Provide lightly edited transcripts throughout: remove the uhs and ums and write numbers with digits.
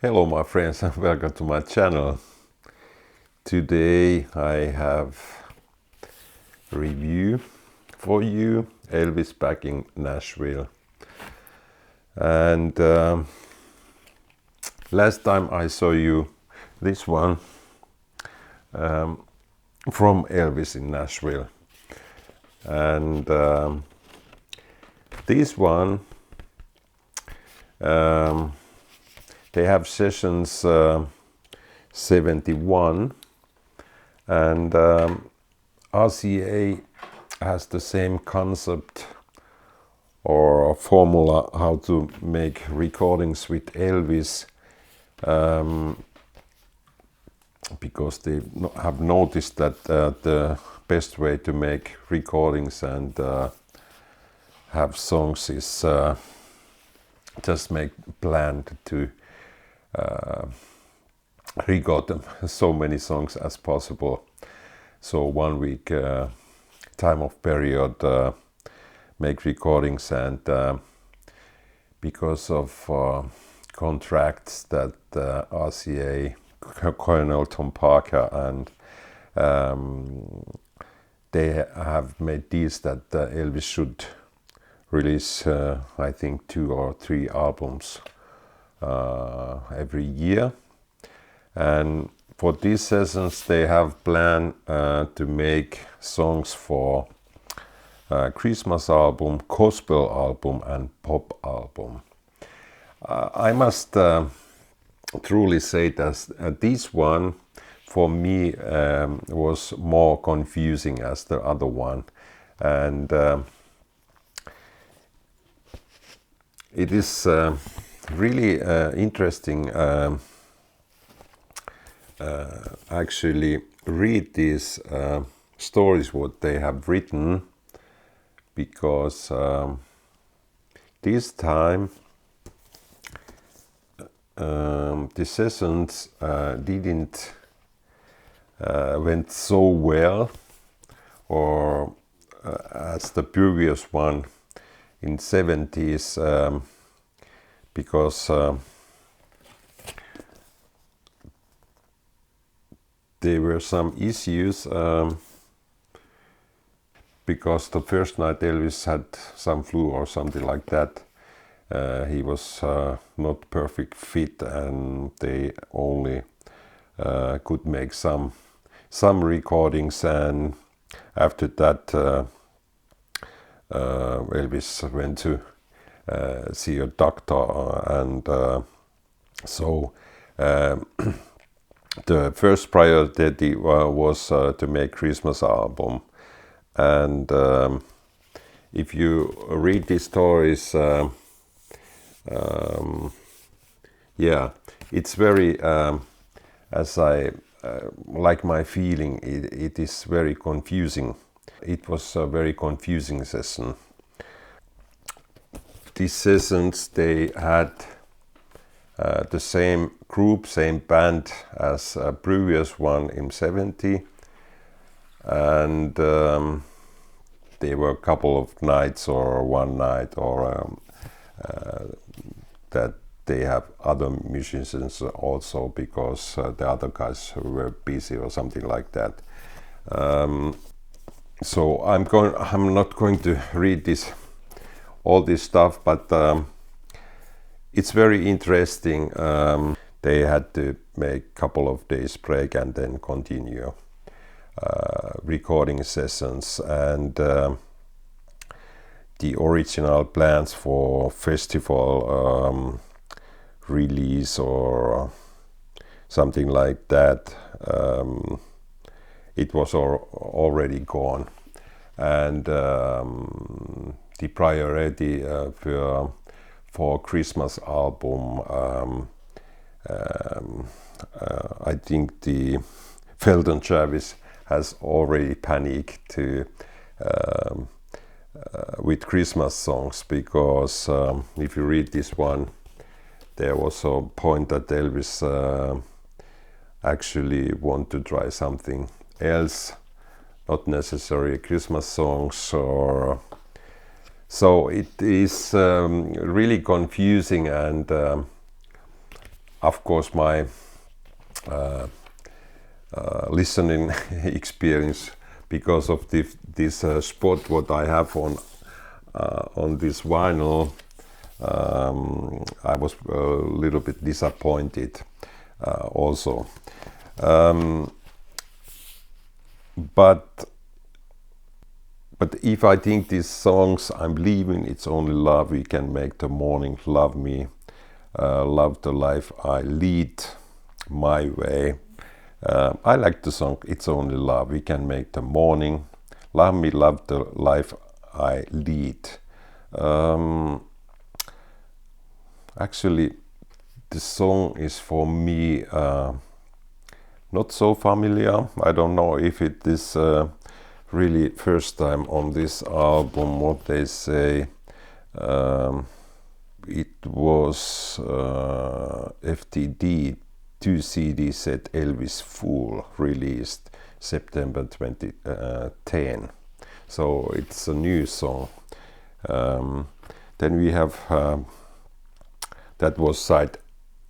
Hello my friends and welcome to my channel. Today I have a review for you, Elvis Back in Nashville. And last time I saw you this one from Elvis in Nashville. And this one they have sessions 71, and RCA has the same concept or formula how to make recordings with Elvis, because they have noticed that the best way to make recordings and have songs is just make planned to record them so many songs as possible. So 1 week time of period make recordings, and because of contracts that RCA, Colonel Tom Parker, and they have made deals that Elvis should release I think 2 or 3 albums every year. And for these sessions they have planned to make songs for Christmas album, gospel album and pop album. I must truly say that this one for me was more confusing as the other one, and it is really interesting actually read these stories what they have written, because this time the sessions didn't went so well, or as the previous one in 70s, because there were some issues, because the first night Elvis had some flu or something like that. He was not perfect fit, and they only could make some recordings, and after that Elvis went to see a doctor, and so the first priority was to make Christmas album. And if you read these stories, yeah, it's very as I like my feeling, it is very confusing. It was a very confusing session. These sessions, they had the same group, same band as a previous one in 70, and there were a couple of nights or one night, or that they have other musicians also, because the other guys were busy or something like that. So I'm not going to read all this stuff, but it's very interesting. They had to make a couple of days break and then continue recording sessions, and the original plans for festival release or something like that, it was already gone, and the priority for Christmas album, I think the Felton Travis has already panicked to with Christmas songs, because if you read this one, there was a point that Elvis actually want to try something else, not necessarily Christmas songs, or so it is really confusing, and of course, my listening experience, because of this spot what I have on this vinyl, I was a little bit disappointed also. But if I think these songs, I'm leaving, it's only love, we can make the morning, love me, love the life I lead my way. I like the song, it's only love, we can make the morning, love me, love the life I lead. Actually, the song is for me not so familiar. I don't know if it is really first time on this album, what they say. It was FTD 2 CD set Elvis Fool, released September 2010. So it's a new song. Then we have that was side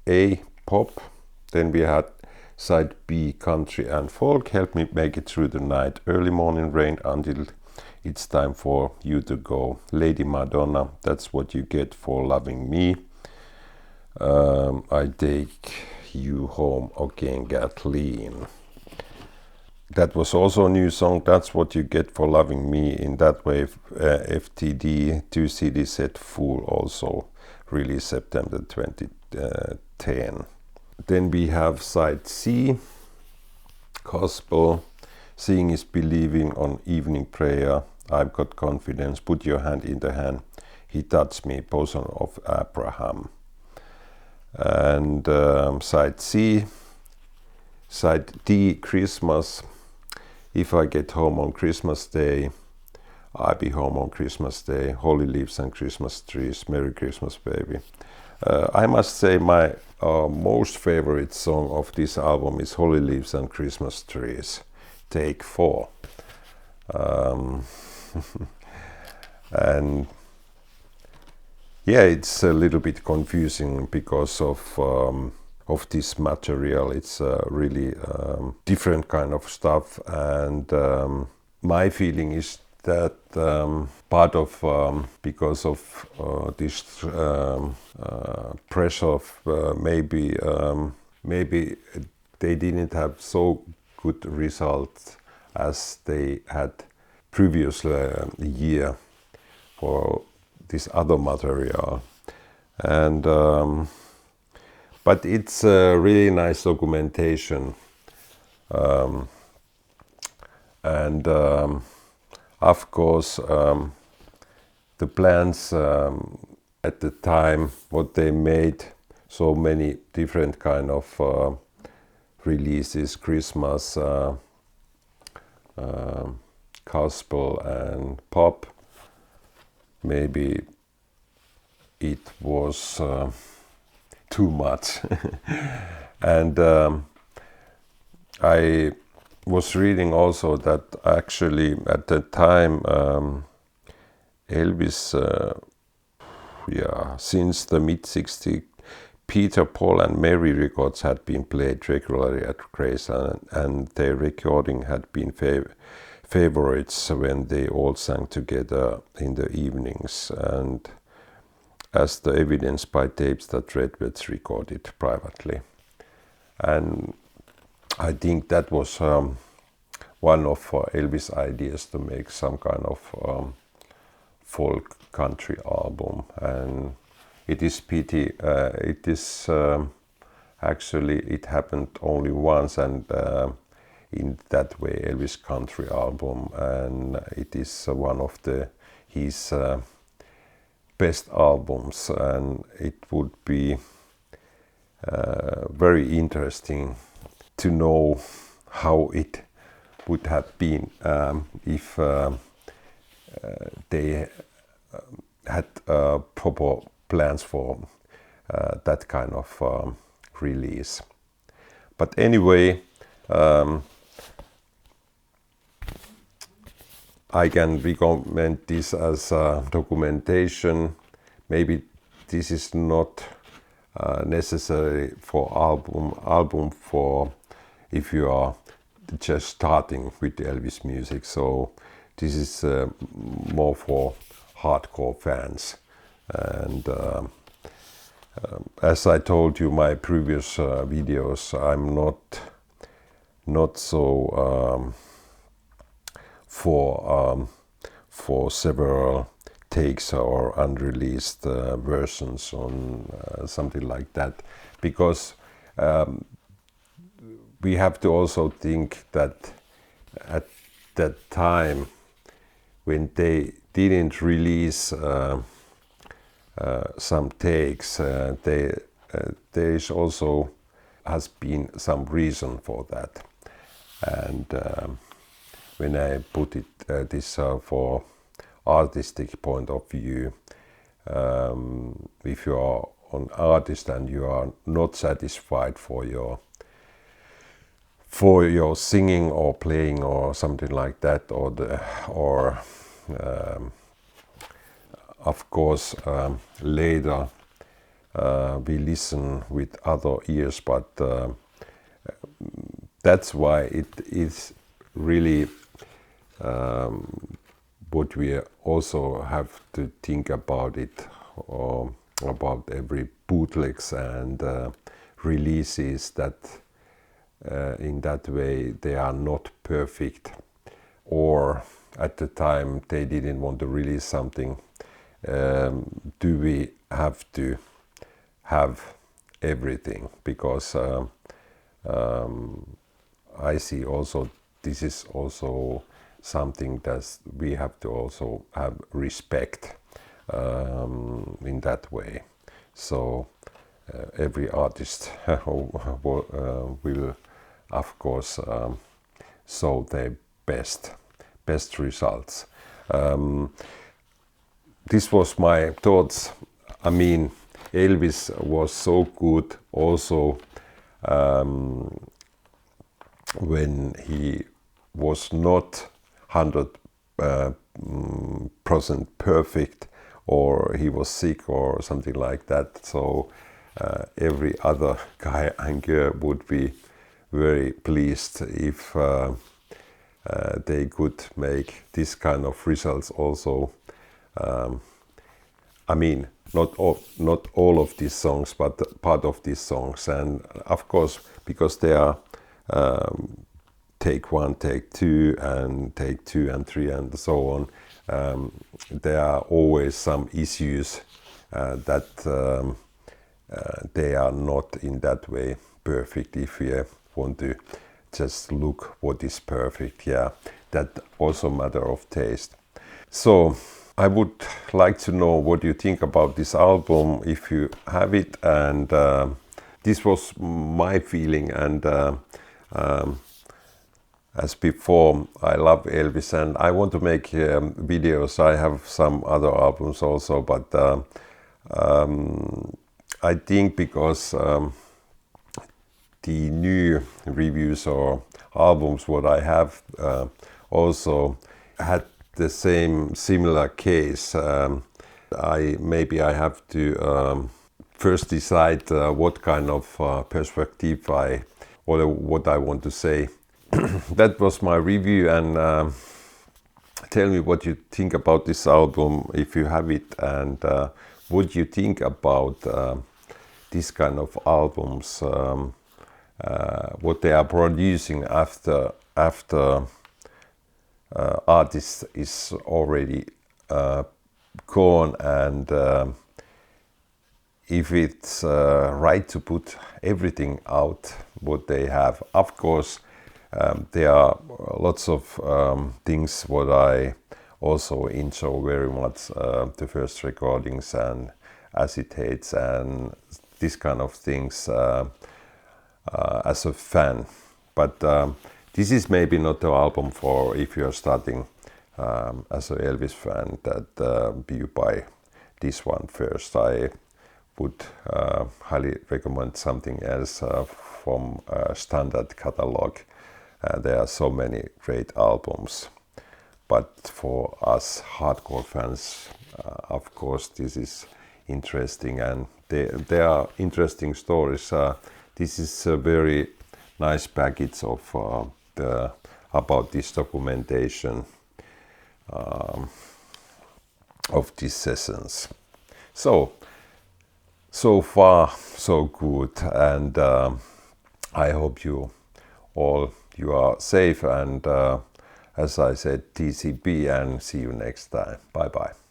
A, pop. Then we had side B, country and folk, help me make it through the night, early morning rain until it's time for you to go, Lady Madonna, that's what you get for loving me, I take you home again, Kathleen. That was also a new song, that's what you get for loving me. In that way, FTD 2 CD set Fool, also released September 2010. Then we have side C, gospel, seeing is believing on evening prayer, I've got confidence, put your hand in the hand, he touched me, bosom of Abraham. And side C, side D, Christmas, if I get home on Christmas Day, I'll be home on Christmas Day, holy leaves and Christmas trees, Merry Christmas baby. I must say my most favorite song of this album is Holy Leaves and Christmas Trees, take 4. And yeah, it's a little bit confusing because of this material. It's really different kind of stuff, and my feeling is that part of because of this pressure of maybe they didn't have so good results as they had previous year for this other material, and but it's a really nice documentation, and of course the plans at the time what they made, so many different kind of releases, Christmas, gospel and pop. Maybe it was too much. And I was reading also that actually at the time Elvis, since the mid-60s, Peter, Paul and Mary records had been played regularly at Grace, and their recording had been favorites when they all sang together in the evenings, and as the evidence by tapes that Redwoods recorded privately. And I think that was one of Elvis' ideas to make some kind of folk country album, and it is pity. It is actually it happened only once, and in that way Elvis country album, and it is one of his best albums, and it would be very interesting to know how it would have been if they had proper plans for that kind of release. But anyway, I can recommend this as documentation. Maybe this is not necessary for album for if you are just starting with Elvis music. So this is more for hardcore fans. And as I told you my previous videos, I'm not so for several takes or unreleased versions on something like that, because we have to also think that at that time when they didn't release some takes, there is also has been some reason for that. And when I put it this for artistic point of view, if you are an artist and you are not satisfied for your singing or playing or something like that, or of course later we listen with other ears, but that's why it is really what we also have to think about it, or about every bootlegs and releases, that in that way they are not perfect, or at the time they didn't want to release something. Do we have to have everything? Because I see also this is also something that we have to also have respect in that way. So every artist will of course show their best results. This was my thoughts. I mean, Elvis was so good also when he was not 100% perfect, or he was sick or something like that. So every other guy and girl would be very pleased if they could make this kind of results also. I mean, not all of these songs, but part of these songs. And of course, because they are take 1, take 2, and take 2 and 3 and so on, there are always some issues that they are not in that way perfect. If you want to just look what is perfect, yeah, that also matter of taste. So I would like to know what you think about this album, if you have it, and this was my feeling. And as before, I love Elvis and I want to make videos. I have some other albums also, but I think because the new reviews or albums what I have also had the similar case. Maybe I have to first decide what kind of perspective what I want to say. That was my review, and tell me what you think about this album if you have it, and what you think about this kind of albums, what they are producing after artist is already gone, and if it's right to put everything out what they have. Of course, there are lots of things what I also enjoy very much, the first recordings and acetates and this kind of things as a fan. But this is maybe not the album for if you're starting as an Elvis fan, that you buy this one first. I would highly recommend something else from standard catalog. There are so many great albums, but for us hardcore fans, of course, this is interesting, and They are interesting stories. This is a very nice package of about this documentation of these sessions. So far so good, and I hope you are safe, and as I said, TCB, and see you next time. Bye bye.